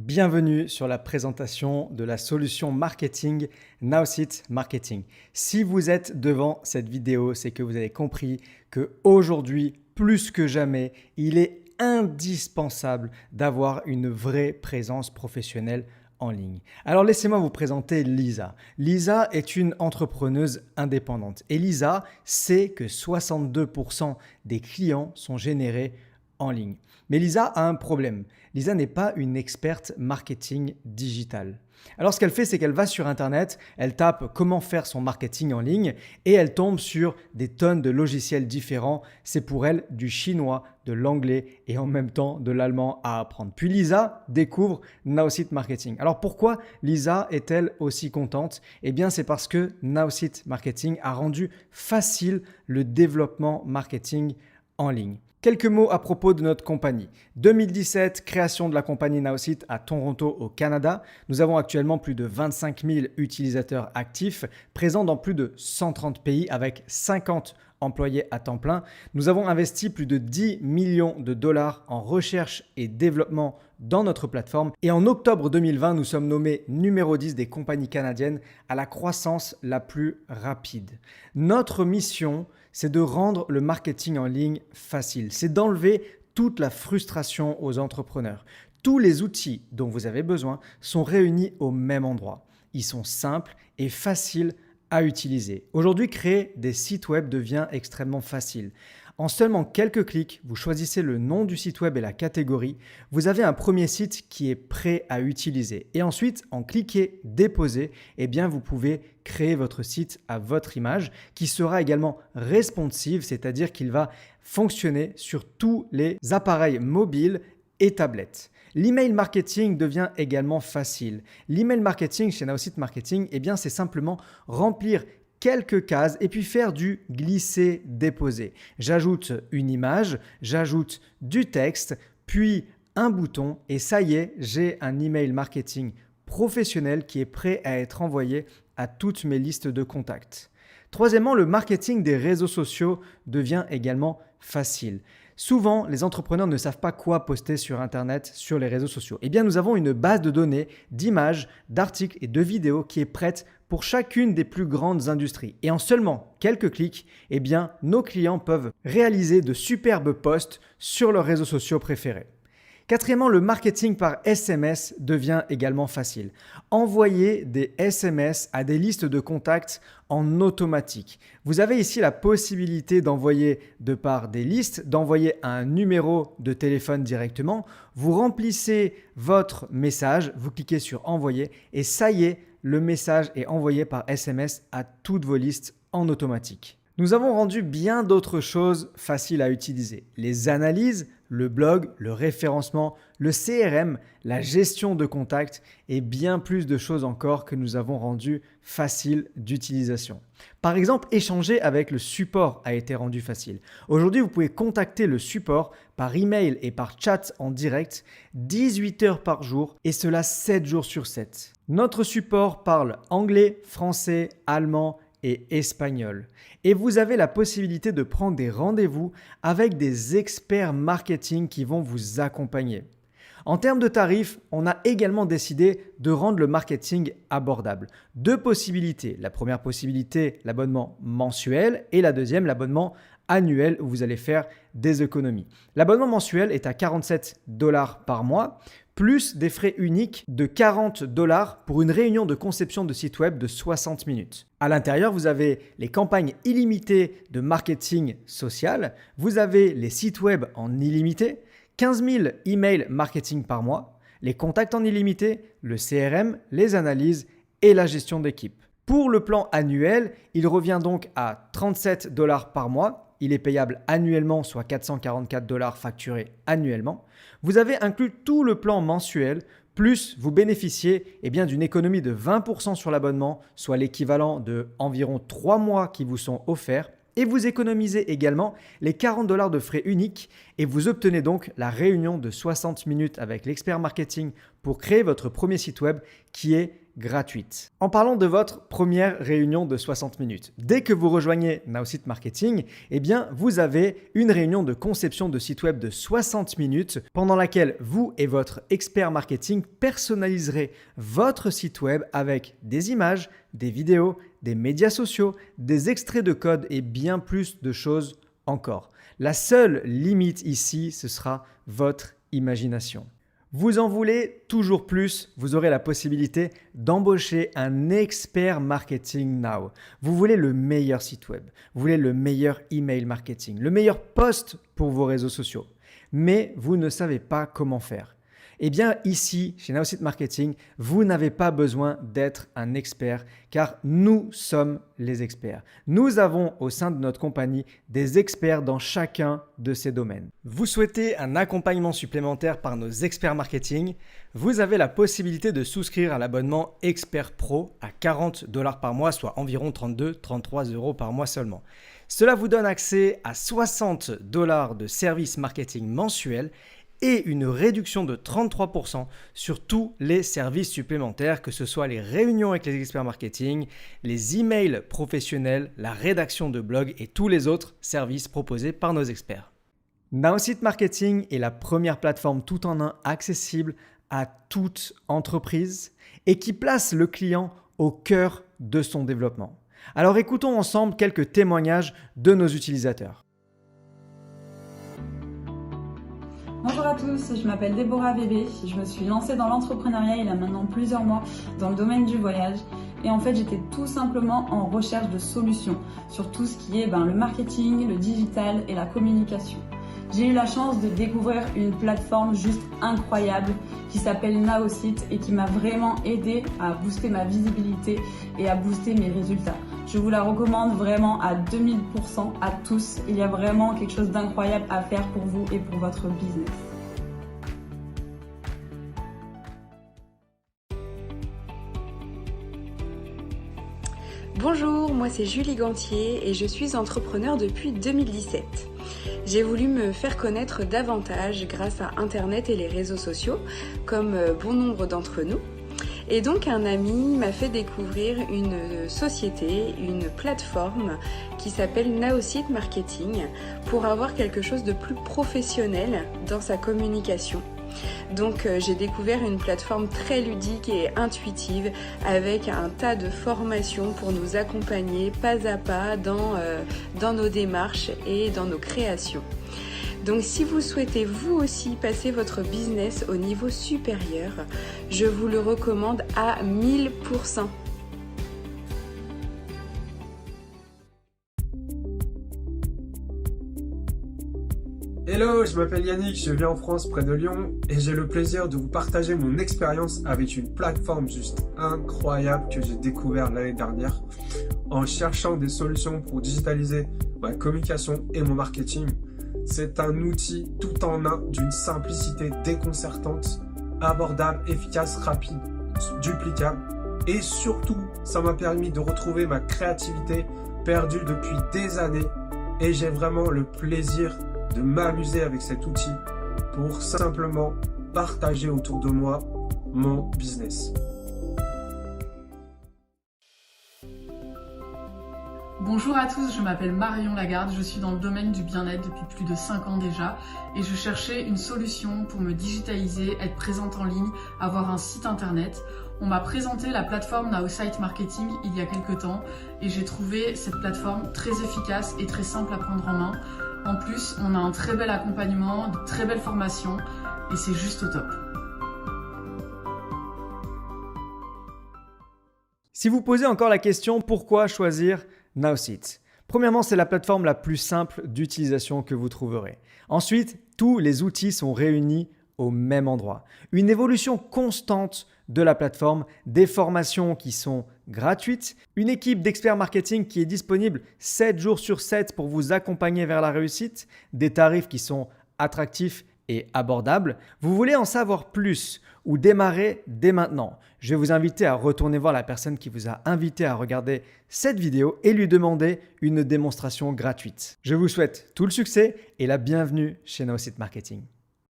Bienvenue sur la présentation de la solution marketing Nowsit Marketing. Si vous êtes devant cette vidéo, c'est que vous avez compris qu'aujourd'hui, plus que jamais, il est indispensable d'avoir une vraie présence professionnelle en ligne. Alors laissez-moi vous présenter Lisa. Lisa est une entrepreneuse indépendante et Lisa sait que 62% des clients sont générés en ligne. Mais Lisa a un problème. Lisa n'est pas une experte marketing digital. Alors ce qu'elle fait, c'est qu'elle va sur Internet, elle tape comment faire son marketing en ligne et elle tombe sur des tonnes de logiciels différents. C'est pour elle du chinois, de l'anglais et en même temps de l'allemand à apprendre. Puis Lisa découvre Nowsit Marketing. Alors pourquoi Lisa est-elle aussi contente? Eh bien c'est parce que Nowsit Marketing a rendu facile le développement marketing en ligne. Quelques mots à propos de notre compagnie. 2017, création de la compagnie Nowsit à Toronto au Canada. Nous avons actuellement plus de 25 000 utilisateurs actifs, présents dans plus de 130 pays avec 50 employés à temps plein. Nous avons investi plus de 10 millions de dollars en recherche et développement dans notre plateforme. Et en octobre 2020, nous sommes nommés numéro 10 des compagnies canadiennes à la croissance la plus rapide. Notre mission, c'est de rendre le marketing en ligne facile. C'est d'enlever toute la frustration aux entrepreneurs. Tous les outils dont vous avez besoin sont réunis au même endroit. Ils sont simples et faciles à utiliser. Aujourd'hui, créer des sites web devient extrêmement facile. En seulement quelques clics, vous choisissez le nom du site web et la catégorie. Vous avez un premier site qui est prêt à utiliser. Et ensuite, en cliquant « Déposer », eh bien, vous pouvez créer votre site à votre image qui sera également responsive, c'est-à-dire qu'il va fonctionner sur tous les appareils mobiles et tablettes. L'email marketing devient également facile. L'email marketing chez Nowsit Marketing, eh bien, c'est simplement remplir quelques cases et puis faire du glisser-déposer. J'ajoute une image, j'ajoute du texte, puis un bouton et ça y est, j'ai un email marketing professionnel qui est prêt à être envoyé à toutes mes listes de contacts. Troisièmement, le marketing des réseaux sociaux devient également facile. Souvent, les entrepreneurs ne savent pas quoi poster sur Internet, sur les réseaux sociaux. Eh bien, nous avons une base de données, d'images, d'articles et de vidéos qui est prête pour chacune des plus grandes industries. Et en seulement quelques clics, eh bien, nos clients peuvent réaliser de superbes posts sur leurs réseaux sociaux préférés. Quatrièmement, le marketing par SMS devient également facile. Envoyez des SMS à des listes de contacts en automatique. Vous avez ici la possibilité d'envoyer de par des listes, d'envoyer un numéro de téléphone directement. Vous remplissez votre message, vous cliquez sur envoyer et ça y est, le message est envoyé par SMS à toutes vos listes en automatique. Nous avons rendu bien d'autres choses faciles à utiliser. Les analyses, le blog, le référencement, le CRM, la gestion de contacts et bien plus de choses encore que nous avons rendues faciles d'utilisation. Par exemple, échanger avec le support a été rendu facile. Aujourd'hui, vous pouvez contacter le support par email et par chat en direct 18 heures par jour et cela 7 jours sur 7. Notre support parle anglais, français, allemand et espagnol. Et vous avez la possibilité de prendre des rendez-vous avec des experts marketing qui vont vous accompagner. En termes de tarifs, on a également décidé de rendre le marketing abordable. Deux possibilités. La première possibilité, l'abonnement mensuel et la deuxième, l'abonnement annuel où vous allez faire des économies. L'abonnement mensuel est à 47 $ par mois, plus des frais uniques de 40 $ pour une réunion de conception de site web de 60 minutes. À l'intérieur, vous avez les campagnes illimitées de marketing social, vous avez les sites web en illimité, 15 000 emails marketing par mois, les contacts en illimité, le CRM, les analyses et la gestion d'équipe. Pour le plan annuel, il revient donc à 37 $ par mois. Il est payable annuellement, soit 444 $ facturés annuellement. Vous avez inclus tout le plan mensuel, plus vous bénéficiez d'une économie de 20% sur l'abonnement, soit l'équivalent de environ 3 mois qui vous sont offerts. Et vous économisez également les 40 $ de frais uniques et vous obtenez donc la réunion de 60 minutes avec l'expert marketing pour créer votre premier site web qui est gratuite. En parlant de votre première réunion de 60 minutes, dès que vous rejoignez Now Site Marketing, eh bien, vous avez une réunion de conception de site web de 60 minutes pendant laquelle vous et votre expert marketing personnaliserez votre site web avec des images, des vidéos, des médias sociaux, des extraits de code et bien plus de choses encore. La seule limite ici, ce sera votre imagination. Vous en voulez toujours plus, vous aurez la possibilité d'embaucher un expert marketing now. Vous voulez le meilleur site web, vous voulez le meilleur email marketing, le meilleur post pour vos réseaux sociaux, mais vous ne savez pas comment faire. Eh bien ici, chez Now Site Marketing, vous n'avez pas besoin d'être un expert car nous sommes les experts. Nous avons au sein de notre compagnie des experts dans chacun de ces domaines. Vous souhaitez un accompagnement supplémentaire par nos experts marketing? Vous avez la possibilité de souscrire à l'abonnement Expert Pro à $40 par mois, soit environ 32-33 € par mois seulement. Cela vous donne accès à $60 de services marketing mensuels et une réduction de 33% sur tous les services supplémentaires, que ce soit les réunions avec les experts marketing, les emails professionnels, la rédaction de blogs et tous les autres services proposés par nos experts. Now Site Marketing est la première plateforme tout en un accessible à toute entreprise et qui place le client au cœur de son développement. Alors écoutons ensemble quelques témoignages de nos utilisateurs. Bonjour à tous, je m'appelle Déborah Bébé, je me suis lancée dans l'entrepreneuriat il y a maintenant plusieurs mois dans le domaine du voyage et en fait j'étais tout simplement en recherche de solutions sur tout ce qui est le marketing, le digital et la communication. J'ai eu la chance de découvrir une plateforme juste incroyable qui s'appelle Now Site et qui m'a vraiment aidé à booster ma visibilité et à booster mes résultats. Je vous la recommande vraiment à 2000% à tous. Il y a vraiment quelque chose d'incroyable à faire pour vous et pour votre business. Bonjour, moi c'est Julie Gantier et je suis entrepreneur depuis 2017. J'ai voulu me faire connaître davantage grâce à Internet et les réseaux sociaux, comme bon nombre d'entre nous. Et donc un ami m'a fait découvrir une société, une plateforme qui s'appelle Now Site Marketing pour avoir quelque chose de plus professionnel dans sa communication. Donc j'ai découvert une plateforme très ludique et intuitive avec un tas de formations pour nous accompagner pas à pas dans nos démarches et dans nos créations. Donc si vous souhaitez vous aussi passer votre business au niveau supérieur, je vous le recommande à 1000%. Hello, je m'appelle Yannick, je vis en France près de Lyon et j'ai le plaisir de vous partager mon expérience avec une plateforme juste incroyable que j'ai découvert l'année dernière en cherchant des solutions pour digitaliser ma communication et mon marketing. C'est un outil tout en un d'une simplicité déconcertante, abordable, efficace, rapide, duplicable et surtout, ça m'a permis de retrouver ma créativité perdue depuis des années et j'ai vraiment le plaisir de m'amuser avec cet outil pour simplement partager autour de moi mon business. Bonjour à tous, je m'appelle Marion Lagarde, je suis dans le domaine du bien-être depuis plus de 5 ans déjà et je cherchais une solution pour me digitaliser, être présente en ligne, avoir un site internet. On m'a présenté la plateforme Now Site Marketing il y a quelques temps et j'ai trouvé cette plateforme très efficace et très simple à prendre en main. En plus, on a un très bel accompagnement, de très belles formations et c'est juste au top. Si vous posez encore la question pourquoi choisir Now Site? Premièrement, c'est la plateforme la plus simple d'utilisation que vous trouverez. Ensuite, tous les outils sont réunis au même endroit. Une évolution constante de la plateforme, des formations qui sont gratuites, une équipe d'experts marketing qui est disponible 7 jours sur 7 pour vous accompagner vers la réussite, des tarifs qui sont attractifs et abordables. Vous voulez en savoir plus ou démarrer dès maintenant? Je vais vous inviter à retourner voir la personne qui vous a invité à regarder cette vidéo et lui demander une démonstration gratuite. Je vous souhaite tout le succès et la bienvenue chez Now Site Marketing.